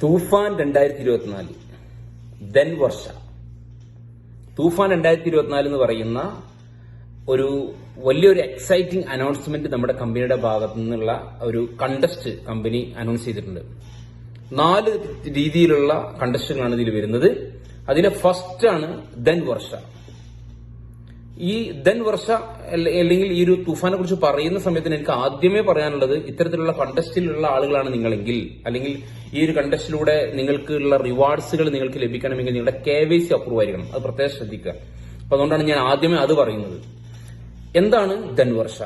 തൂഫാൻ 2024 then വർഷ. തൂഫാൻ 2024 എന്ന് പറയുന്ന ഒരു വലിയൊരു എക്സൈറ്റിംഗ് അനൗൺസ്മെന്റ് നമ്മുടെ കമ്പനിയുടെ ഭാഗത്തു നിന്നുള്ള ഒരു കണ്ടസ്റ്റ് കമ്പനി അനൗൺസ് ചെയ്തിട്ടുണ്ട്. 4 രീതിയിലുള്ള കണ്ടസ്റ്റുകളാണ് ഇതിൽ വരുന്നത്. അതിലെ ഫസ്റ്റ് ആണ് ദെൻ വർഷ. ഈ ദെൻ വർഷ അല്ലെങ്കിൽ ഈ ഒരു തൂഫാനെ കുറിച്ച് പറയുന്ന സമയത്തിന് എനിക്ക് ആദ്യമേ പറയാനുള്ളത്, ഇത്തരത്തിലുള്ള കണ്ടസ്റ്റിലുള്ള ആളുകളാണ് നിങ്ങളെങ്കിൽ, അല്ലെങ്കിൽ ഈ ഒരു കണ്ടസ്റ്റിലൂടെ നിങ്ങൾക്കുള്ള റിവാർഡ്സുകൾ നിങ്ങൾക്ക് ലഭിക്കണമെങ്കിൽ നിങ്ങളുടെ KYC അപ്രൂവ് ആയിരിക്കണം. അത് പ്രത്യേകം ശ്രദ്ധിക്കുക. അപ്പൊ അതുകൊണ്ടാണ് ഞാൻ ആദ്യമേ അത് പറയുന്നത്. എന്താണ് ദെൻ വർഷ?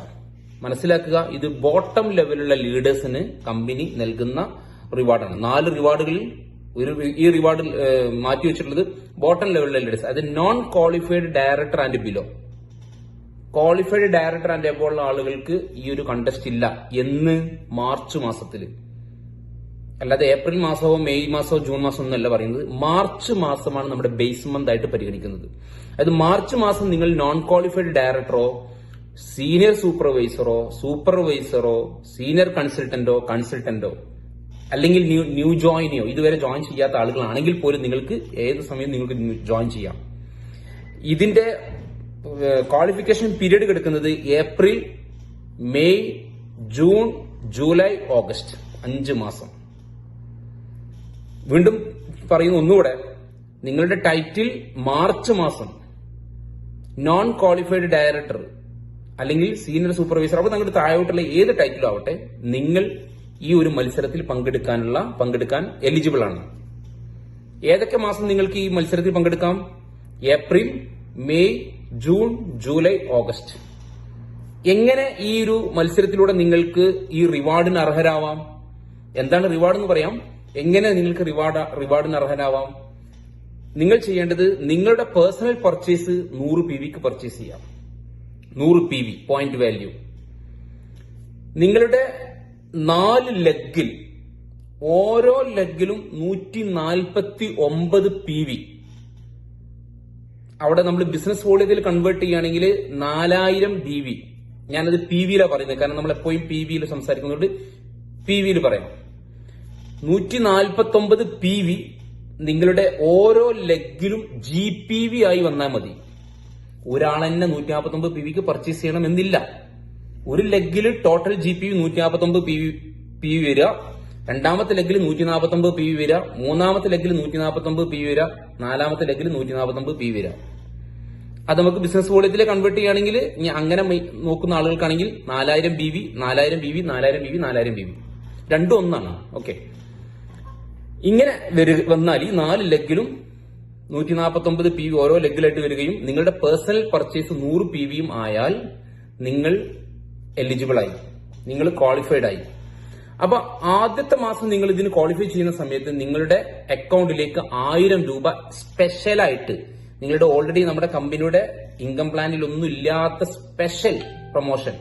മനസ്സിലാക്കുക, ഇത് ബോട്ടം ലെവലുള്ള ലീഡേഴ്സിന് കമ്പനി നൽകുന്ന റിവാർഡാണ്. 4 റിവാർഡുകളിൽ ഈ റിവാർഡ് മാറ്റി വെച്ചിട്ടുള്ളത് ബോട്ടം ലെവലിലെ ലീഡേഴ്സ്, അതായത് non qualified director and below. Qualified director and above ഉള്ള ആളുകൾക്ക് ഈ ഒരു കണ്ടസ്റ്റ് ഇല്ല എന്ന് മാർച്ച് മാസത്തിൽ, അല്ലാതെ ഏപ്രിൽ മാസമോ മെയ് മാസമോ ജൂൺ മാസമോ ഒന്നല്ല പറയുന്നത്. മാർച്ച് മാസമാണ് നമ്മുടെ ബേസ് മന്ത് ആയിട്ട് പരിഗണിക്കുന്നത്. അതായത് മാർച്ച് മാസം നിങ്ങൾ നോൺ ക്വാളിഫൈഡ് ഡയറക്ടറോ സീനിയർ സൂപ്പർവൈസറോ സീനിയർ കൺസൾട്ടന്റോ അല്ലെങ്കിൽ ന്യൂ ജോയിനെയോ ഇതുവരെ ജോയിൻ ചെയ്യാത്ത ആളുകളാണെങ്കിൽ പോലും നിങ്ങൾക്ക് ഏത് സമയം നിങ്ങൾക്ക് ജോയിൻ ചെയ്യാം. ഇതിന്റെ ക്വാളിഫിക്കേഷൻ പീരീഡ് കിടക്കുന്നത് April, May, June, July, August, 5 മാസം. വീണ്ടും പറയുന്നു ഒന്നുകൂടെ, നിങ്ങളുടെ ടൈറ്റിൽ മാർച്ച് മാസം നോൺ ക്വാളിഫൈഡ് ഡയറക്ടർ അല്ലെങ്കിൽ സീനിയർ സൂപ്പർവൈസർ, അപ്പോൾ നിങ്ങളുടെ താഴോട്ടുള്ള ഏത് ടൈറ്റിലും ആവട്ടെ, നിങ്ങൾ ഈ ഒരു മത്സരത്തിൽ പങ്കെടുക്കാൻ എലിജിബിൾ ആണ്. ഏതൊക്കെ മാസം നിങ്ങൾക്ക് ഈ മത്സരത്തിൽ പങ്കെടുക്കാം? April, May, June, July, August. എങ്ങനെ ഈ ഒരു മത്സരത്തിലൂടെ നിങ്ങൾക്ക് ഈ റിവാർഡിന് അർഹരാവാം? എന്താണ് റിവാർഡ് എന്ന് പറയാം. എങ്ങനെ നിങ്ങൾക്ക് റിവാർഡിന് അർഹരാവാം? നിങ്ങൾ ചെയ്യേണ്ടത്, നിങ്ങളുടെ പേഴ്സണൽ പർച്ചേസ് 100 PVക്ക് പർച്ചേസ് ചെയ്യാം. 100 PV പോയിന്റ് വാല്യൂ. നിങ്ങളുടെ 4 ലെഗിൽ ഓരോ ലെഗിലും 149 PV. അവിടെ നമ്മൾ ബിസിനസ് വോളിയത്തിൽ കൺവേർട്ട് ചെയ്യുകയാണെങ്കിൽ 4000 BV. ഞാനത് PVയിലാണ് പറയുന്നത്, കാരണം നമ്മൾ എപ്പോഴും PVയിൽ സംസാരിക്കുന്നുണ്ട്. PVയിൽ പറയാം. 149 PV നിങ്ങളുടെ ഓരോ ലെഗിലും GPV ആയി വന്നാൽ മതി. ഒരാൾ തന്നെ 149 PVക്ക് പർച്ചേസ് ചെയ്യണം എന്നില്ല. ഒരു ലെഗിൽ ടോട്ടൽ GPV 149 PV വരിക, രണ്ടാമത്തെ ലെഗിൽ 149 PV വരിക, മൂന്നാമത്തെ ലെഗിൽ 149 PV വരിക, നാലാമത്തെ ലെഗിൽ 149 PV വരിക. അത് നമുക്ക് ബിസിനസ് വോളിയത്തിലെ കൺവേർട്ട് ചെയ്യുകയാണെങ്കിൽ, അങ്ങനെ നോക്കുന്ന ആളുകൾക്കാണെങ്കിൽ 4000 BV, 4000 BV, 4000 BV, 4000 BV രണ്ടും ഒന്നാണ്. ഓക്കെ, ഇങ്ങനെ വന്നാൽ ഈ 4 ലെഗിലും 149 PV ഓരോ ലെഗിലായിട്ട് വരികയും നിങ്ങളുടെ പേഴ്സണൽ പർച്ചേസ് 100 PVയും ആയാൽ നിങ്ങൾ എലിജിബിൾ ആയി, നിങ്ങൾ ക്വാളിഫൈഡ് ആയി. അപ്പൊ ആദ്യത്തെ മാസം നിങ്ങൾ ഇതിന് ക്വാളിഫൈ ചെയ്യുന്ന സമയത്ത് നിങ്ങളുടെ അക്കൗണ്ടിലേക്ക് 1000 രൂപ സ്പെഷ്യലായിട്ട്, നിങ്ങളുടെ ഓൾറെഡി നമ്മുടെ കമ്പനിയുടെ ഇൻകം പ്ലാനിൽ ഒന്നും ഇല്ലാത്ത സ്പെഷ്യൽ പ്രൊമോഷൻ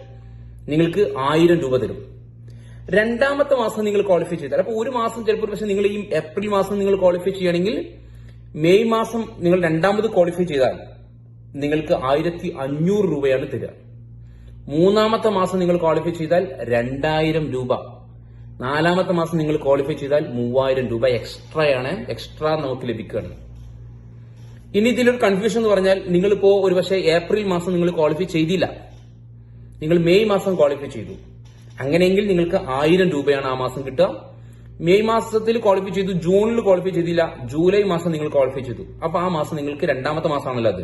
നിങ്ങൾക്ക് 1000 രൂപ തരും. രണ്ടാമത്തെ മാസം നിങ്ങൾ ക്വാളിഫൈ ചെയ്താൽ, അപ്പൊ ഒരു മാസം ചിലപ്പോൾ പക്ഷെ നിങ്ങൾ ഈ ഏപ്രിൽ മാസം നിങ്ങൾ ക്വാളിഫൈ ചെയ്യുകയാണെങ്കിൽ, മെയ് മാസം നിങ്ങൾ രണ്ടാമത് ക്വാളിഫൈ ചെയ്താൽ നിങ്ങൾക്ക് 1500 രൂപയാണ് തരിക. മൂന്നാമത്തെ മാസം നിങ്ങൾ ക്വാളിഫൈ ചെയ്താൽ 2000 രൂപ. നാലാമത്തെ മാസം നിങ്ങൾ ക്വാളിഫൈ ചെയ്താൽ 3000 രൂപ എക്സ്ട്രാ നമുക്ക് ലഭിക്കുകയാണ്. ഇനി ഇതിലൊരു കൺഫ്യൂഷൻ എന്ന് പറഞ്ഞാൽ, നിങ്ങളിപ്പോ ഒരുപക്ഷെ ഏപ്രിൽ മാസം നിങ്ങൾ ക്വാളിഫൈ ചെയ്തില്ല, നിങ്ങൾ മെയ് മാസം ക്വാളിഫൈ ചെയ്തു. അങ്ങനെയെങ്കിൽ നിങ്ങൾക്ക് 1000 രൂപയാണ് ആ മാസം കിട്ടുക. മെയ് മാസത്തിൽ ക്വാളിഫൈ ചെയ്തു, ജൂണിൽ ക്വാളിഫൈ ചെയ്തില്ല, ജൂലൈ മാസം നിങ്ങൾ ക്വാളിഫൈ ചെയ്തു. അപ്പൊ ആ മാസം നിങ്ങൾക്ക് രണ്ടാമത്തെ മാസമാണല്ലോ, അത്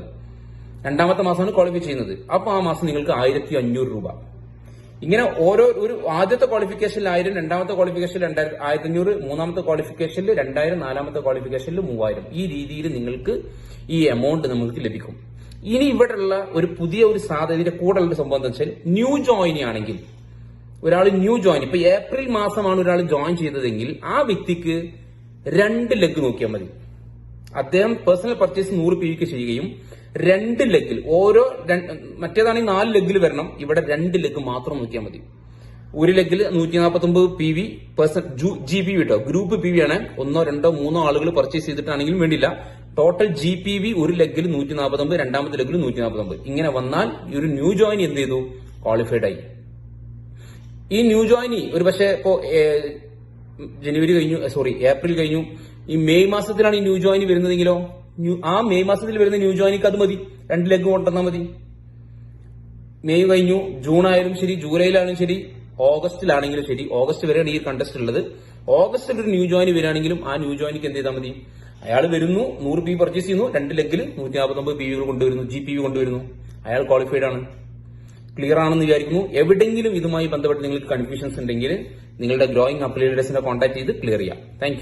രണ്ടാമത്തെ മാസമാണ് ക്വാളിഫൈ ചെയ്യുന്നത്. അപ്പൊ ആ മാസം നിങ്ങൾക്ക് 1500 രൂപ. ഇങ്ങനെ ഒരു ആദ്യത്തെ ക്വാളിഫിക്കേഷനിൽ 1000, രണ്ടാമത്തെ ക്വാളിഫിക്കേഷനിൽ 1500, മൂന്നാമത്തെ ക്വാളിഫിക്കേഷനിൽ 2000, നാലാമത്തെ ക്വാളിഫിക്കേഷനിൽ 3000. ഈ രീതിയിൽ നിങ്ങൾക്ക് ഈ എമൗണ്ട് നമുക്ക് ലഭിക്കും. ഇനി ഇവിടെയുള്ള ഒരു പുതിയ ഒരു സാധ്യത, ഇതിന്റെ കൂടെ ഉള്ള സംഭവം എന്താ വെച്ചാൽ, ന്യൂ ജോയിനി ആണെങ്കിൽ, ഒരാൾ ന്യൂ ജോയിൻ, ഇപ്പൊ ഏപ്രിൽ മാസമാണ് ഒരാൾ ജോയിൻ ചെയ്തതെങ്കിൽ ആ വ്യക്തിക്ക് 2 ലെഗ് നോക്കിയാൽ മതി. അദ്ദേഹം പേഴ്സണൽ പർച്ചേസ് 100 PVക്ക് ചെയ്യുകയും 2 ലെഗിൽ മറ്റേതാണെങ്കിൽ 4 ലെഗിൽ വരണം, ഇവിടെ 2 ലെഗ് മാത്രം നോക്കിയാൽ മതി. ഒരു ലെഗിൽ 149 PV GPV കേട്ടോ, ഗ്രൂപ്പ് PV ആണ്. 1, 2, 3 ആളുകൾ പർച്ചേസ് ചെയ്തിട്ടാണെങ്കിലും വേണ്ടില്ല. ടോട്ടൽ GPV ഒരു ലെഗിൽ 149, രണ്ടാമത്തെ ലെഗിൽ 149. ഇങ്ങനെ വന്നാൽ ഈ ഒരു ന്യൂ ജോയിൻ എന്ത് ചെയ്തു? ക്വാളിഫൈഡ് ആയി. ഈ ന്യൂ ജോയിനി ഒരു പക്ഷേ ഇപ്പോ ജനുവരി കഴിഞ്ഞു, ഏപ്രിൽ കഴിഞ്ഞു. ഈ മെയ് മാസത്തിലാണ് ഈ ന്യൂ ജോയിൻ വരുന്നതെങ്കിലോ ആ മെയ് മാസത്തിൽ വരുന്ന ന്യൂ ജോയിനിക്ക് അത് മതി, 2 ലെഗ് കൊണ്ടുവന്നാൽ മതി. മെയ് കഴിഞ്ഞു, ജൂൺ ആയാലും ശരി, ജൂലൈയിലാണെങ്കിലും ശരി, ഓഗസ്റ്റിലാണെങ്കിലും ശരി, ഓഗസ്റ്റ് വരെയാണ് ഈ കണ്ടസ്റ്റ് ഉള്ളത്. ഓഗസ്റ്റിൽ ഒരു ന്യൂ ജോയിൻ വരികയാണെങ്കിലും ആ ന്യൂ ജോയിനിക്ക് എന്ത് ചെയ്താൽ മതി, അയാൾ വരുന്നു, 100 PV പർച്ചേസ് ചെയ്യുന്നു, 2 ലെഗിൽ 149 PV കൊണ്ടുവരുന്നു, GPV കൊണ്ടുവരുന്നു, അയാൾ ക്വാളിഫൈഡ് ആണ്. ക്ലിയർ ആണെന്ന് വിചാരിക്കുന്നു. എവിടെയെങ്കിലും ഇതുമായി ബന്ധപ്പെട്ട് നിങ്ങൾക്ക് കൺഫ്യൂഷൻസ് ഉണ്ടെങ്കിൽ നിങ്ങളുടെ ഗ്രോയിങ് അപ്പ് ലീഡേഴ്സിനെ കോൺടാക്ട് ചെയ്ത് ക്ലിയർ ചെയ്യാം. താങ്ക്